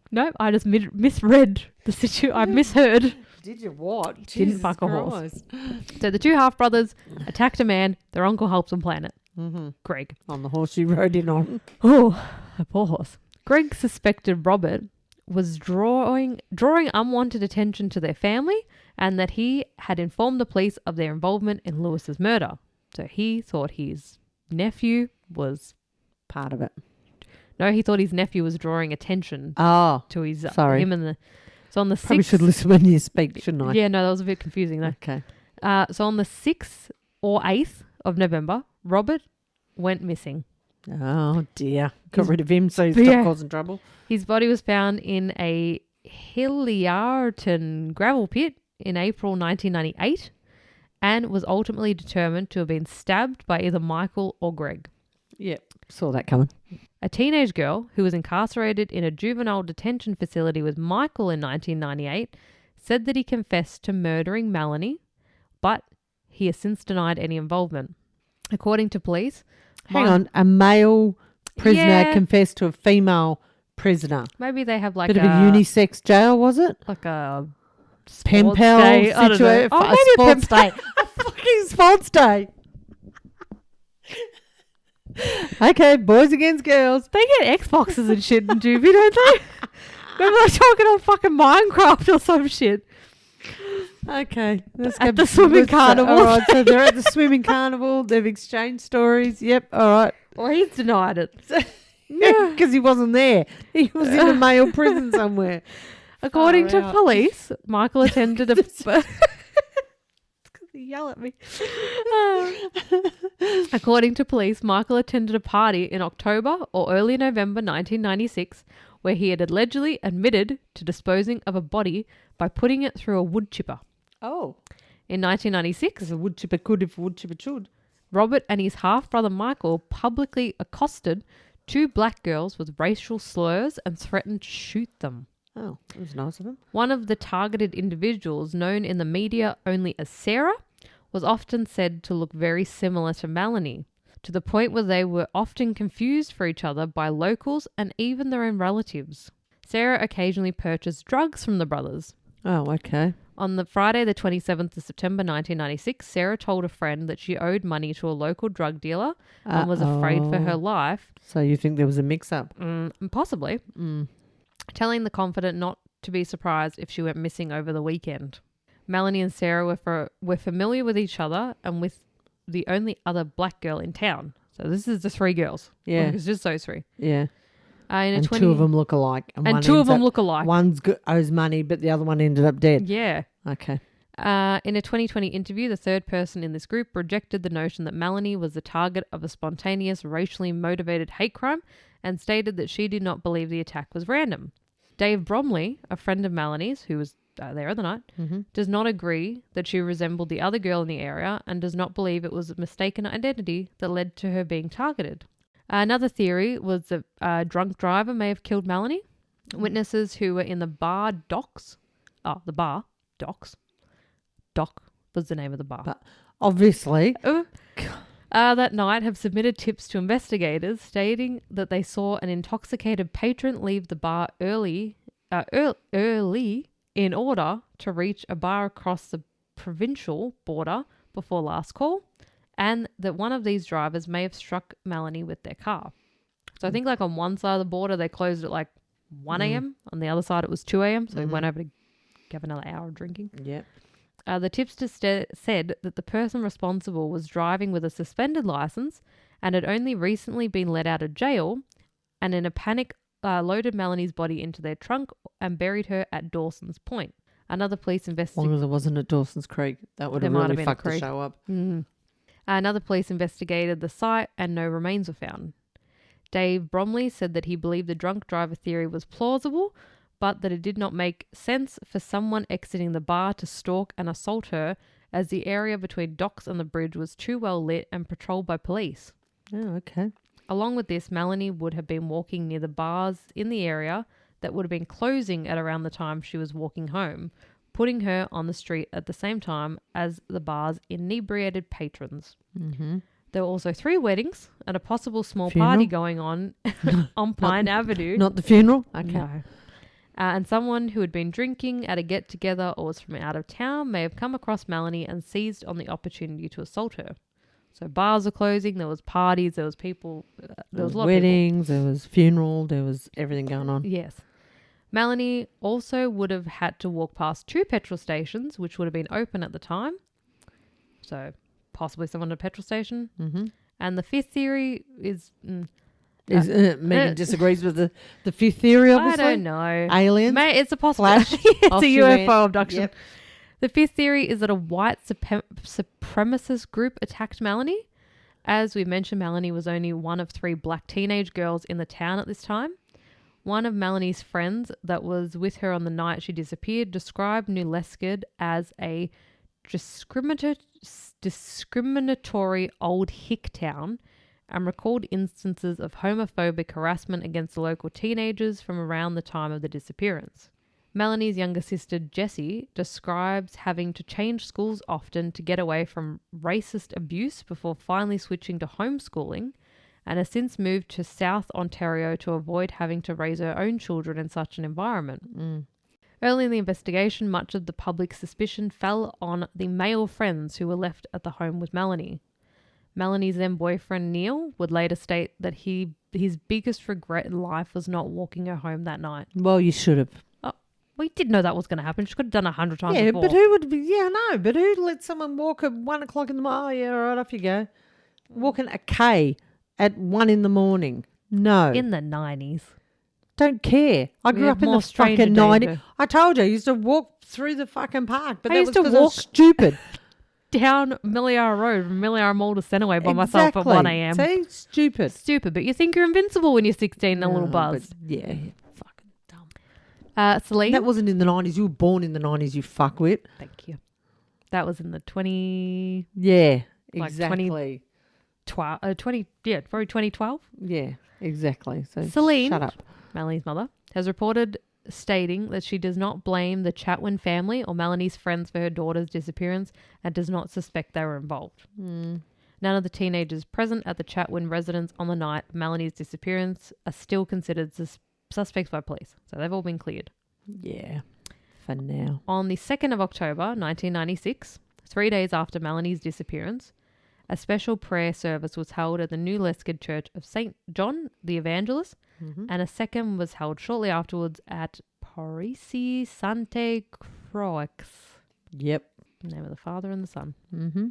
no, I just misread the situation. I misheard. Did you what? Didn't Jesus fuck a horse. Christ. So the two half brothers attacked a man. Their uncle helps them plan it. Greg. On the horse you rode in on. Oh, a poor horse. Greg suspected Robert was drawing unwanted attention to their family and that he had informed the police of their involvement in Lewis's murder. So he thought his nephew was part of it. No, he thought his nephew was drawing attention to his sorry. him and the. So on the 6th, probably should listen when you speak, shouldn't I? Yeah, no, that was a bit confusing though. Okay. So on the 6th or 8th of November, Robert went missing. Oh dear. Got rid of him so he stopped causing trouble. His body was found in a Hilliarton gravel pit in April 1998 and was ultimately determined to have been stabbed by either Michael or Greg. Yep. Saw that coming. A teenage girl who was incarcerated in a juvenile detention facility with Michael in 1998 said that he confessed to murdering Melanie, but he has since denied any involvement. According to police... Hang on, a male prisoner confessed to a female prisoner. Maybe they have like bit of a unisex jail, was it? Like a pen pal situation. Oh, maybe a sports day. A fucking sports day. Okay, boys against girls. They get Xboxes and shit in juvie, don't they? Remember they're talking on fucking Minecraft or some shit. Okay. Let's at the swimming carnival. All right, so they're at the swimming carnival. They've exchanged stories. Yep, all right. Well, he's denied it. Yeah, because he wasn't there. He was in a male prison somewhere. According to police, Michael attended a... Yell at me. According to police, Michael attended a party in October or early November 1996 where he had allegedly admitted to disposing of a body by putting it through a wood chipper. Oh. In 1996, because a wood chipper could if a wood chipper should. Robert and his half-brother Michael publicly accosted two black girls with racial slurs and threatened to shoot them. Oh, that was nice of him. One of the targeted individuals, known in the media only as Sarah, was often said to look very similar to Melanie, to the point where they were often confused for each other by locals and even their own relatives. Sarah occasionally purchased drugs from the brothers. Oh, okay. On the Friday, the 27th of September 1996, Sarah told a friend that she owed money to a local drug dealer and was afraid for her life. So you think there was a mix-up? Possibly. Telling the confidant not to be surprised if she went missing over the weekend. Melanie and Sarah were familiar with each other and with the only other black girl in town. So this is the three girls. Yeah. It's just those three. Yeah. And two of them look alike. One's owes money, but the other one ended up dead. Yeah. Okay. In a 2020 interview, the third person in this group rejected the notion that Melanie was the target of a spontaneous, racially motivated hate crime and stated that she did not believe the attack was random. Dave Bromley, a friend of Melanie's, who was there at the night, does not agree that she resembled the other girl in the area and does not believe it was a mistaken identity that led to her being targeted. Another theory was that a drunk driver may have killed Melanie. Witnesses who were in the bar docks. Oh, the bar docks. Dock was the name of the bar. But obviously. That night have submitted tips to investigators stating that they saw an intoxicated patron leave the bar early in order to reach a bar across the provincial border before last call, and that one of these drivers may have struck Melanie with their car. So I think like on one side of the border they closed at like 1 a.m. On the other side it was 2 a.m. So we went over to have another hour of drinking. Yep. The tipster said that the person responsible was driving with a suspended license and had only recently been let out of jail, and in a panic loaded Melanie's body into their trunk and buried her at Dawson's Point. Another police As long as it wasn't at Dawson's Creek, that would have really fucked the show up. Another police investigated the site and no remains were found. Dave Bromley said that he believed the drunk driver theory was plausible, but that it did not make sense for someone exiting the bar to stalk and assault her, as the area between docks and the bridge was too well lit and patrolled by police. Oh, okay. Along with this, Melanie would have been walking near the bars in the area that would have been closing at around the time she was walking home, putting her on the street at the same time as the bar's inebriated patrons. There were also 3 weddings and a possible small party going on Pine Avenue. Not the funeral? Okay. No. And someone who had been drinking at a get-together or was from out of town may have come across Melanie and seized on the opportunity to assault her. So bars are closing, there was parties, there was people, there was a lot weddings, of people. There was funeral, there was everything going on. Yes. Melanie also would have had to walk past 2 petrol stations, which would have been open at the time. So possibly someone at a petrol station. And the 5th theory is... Megan disagrees with the 5th theory, obviously. I don't know. Aliens? It's a possibility. It's a UFO abduction. Yep. The 5th theory is that a white supremacist group attacked Melanie. As we mentioned, Melanie was only one of 3 black teenage girls in the town at this time. One of Melanie's friends that was with her on the night she disappeared described New Liskeard as a discriminatory old hick town and recalled instances of homophobic harassment against the local teenagers from around the time of the disappearance. Melanie's younger sister, Jessie, describes having to change schools often to get away from racist abuse before finally switching to homeschooling, and has since moved to South Ontario to avoid having to raise her own children in such an environment. Early in the investigation, much of the public suspicion fell on the male friends who were left at the home with Melanie. Melanie's then boyfriend, Neil, would later state that his biggest regret in life was not walking her home that night. Well, you should have. We did know that was going to happen. She could have done 100 times before. But who would be... Yeah, I know. But who'd let someone walk at 1 o'clock in the morning? Oh, yeah, all right, off you go. Walking a K at 1 in the morning. No. In the 90s. Don't care. I grew up in the fucking 90s. I told you, I used to walk through the fucking park. But I used to walk stupid. Down Milliara Road from Milliara Mall to Centreway by myself at 1 a.m. See? Stupid. But you think you're invincible when you're 16 and a little buzz. Yeah. Fucking dumb. Celine? That wasn't in the 90s. You were born in the 90s, you fuckwit. Thank you. That was in the 20... Yeah, like exactly. 2012? Yeah, exactly. So Celine, shut up. Melanie's mother, has reported stating that she does not blame the Chatwin family or Melanie's friends for her daughter's disappearance and does not suspect they were involved. None of the teenagers present at the Chatwin residence on the night of Melanie's disappearance are still considered suspects by police. So they've all been cleared. Yeah. For now. On the 2nd of October, 1996, 3 days after Melanie's disappearance, a special prayer service was held at the New Liskeard Church of St. John the Evangelist, and a second was held shortly afterwards at Parisi Sante Croix. Yep. Name of the Father and the Son. Mm-hmm.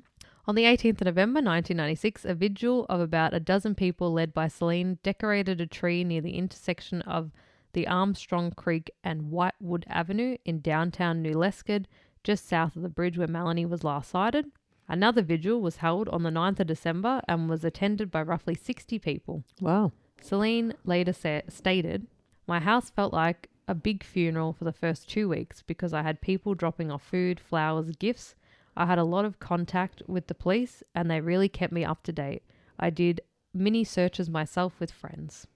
On the 18th of November 1996, a vigil of about a dozen people led by Celine decorated a tree near the intersection of the Armstrong Creek and Whitewood Avenue in downtown New Liskeard, just south of the bridge where Melanie was last sighted. Another vigil was held on the 9th of December and was attended by roughly 60 people. Wow. Celine later stated, "My house felt like a big funeral for the first 2 weeks because I had people dropping off food, flowers, gifts. I had a lot of contact with the police and they really kept me up to date. I did mini searches myself with friends."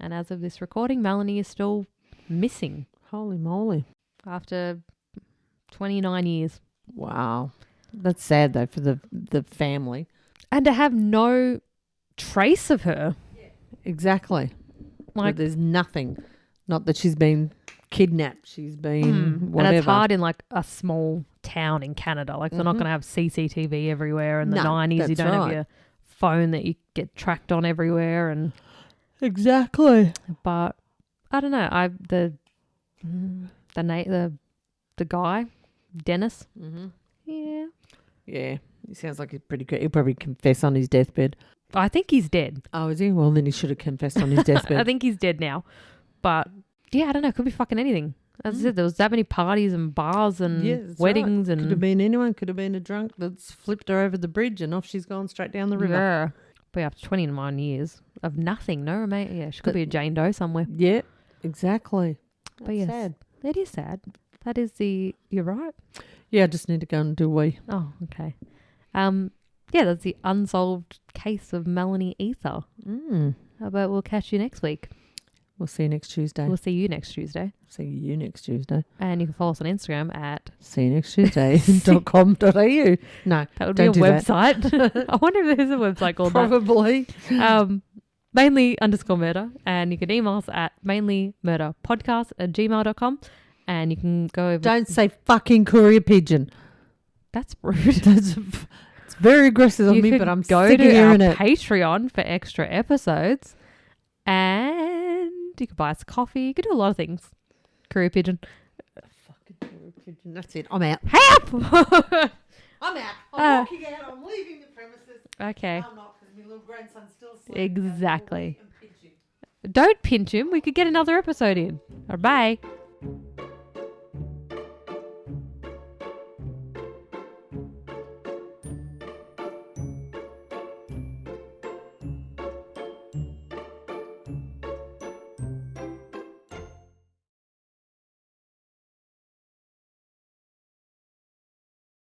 And as of this recording, Melanie is still missing. Holy moly. After 29 years. Wow. That's sad though for the family. And to have no trace of her. Exactly. Like there's nothing. Not that she's been kidnapped. She's been whatever. And it's hard in like a small town in Canada. Like they're not going to have CCTV everywhere. In the 90s, you don't have your phone that you get tracked on everywhere. And exactly. But I don't know. The guy, Dennis. Mm-hmm. Yeah. Yeah. He sounds like he's pretty good. He'll probably confess on his deathbed. I think he's dead. Oh, is he? Well, then he should have confessed on his deathbed. I think he's dead now. But yeah, I don't know. Could be fucking anything. As I said, there was that many parties and bars and weddings. Right. And could have been anyone. Could have been a drunk that's flipped her over the bridge and off she's gone straight down the river. Yeah. But after 29 years of nothing, no remain. Yeah, she could be a Jane Doe somewhere. Yeah, exactly. But yes, sad. It is sad. That is you're right. Yeah, I just need to go and do a wee. Oh, okay. Yeah, that's the unsolved case of Melanie Ethier. But we'll catch you next week. We'll see you next Tuesday. We'll see you next Tuesday. See you next Tuesday. And you can follow us on Instagram at seeyouNextTuesday.com.au. No, that would be a website. I wonder if there's a website called Probably. that. Mainly_murder. And you can email us at MainlyMurderPodcast@gmail.com. And you can go over. Don't say fucking courier pigeon. That's rude. It's very aggressive of me, but I'm sick of hearing it. Patreon for extra episodes. And you can buy us coffee. You can do a lot of things. Courier pigeon. Fucking courier pigeon. That's it. I'm out. Help! I'm out. I'm walking out. I'm leaving the premises. Okay. No, I'm not because my little grandson's still asleep. Exactly. Don't pinch him. We could get another episode in. Bye.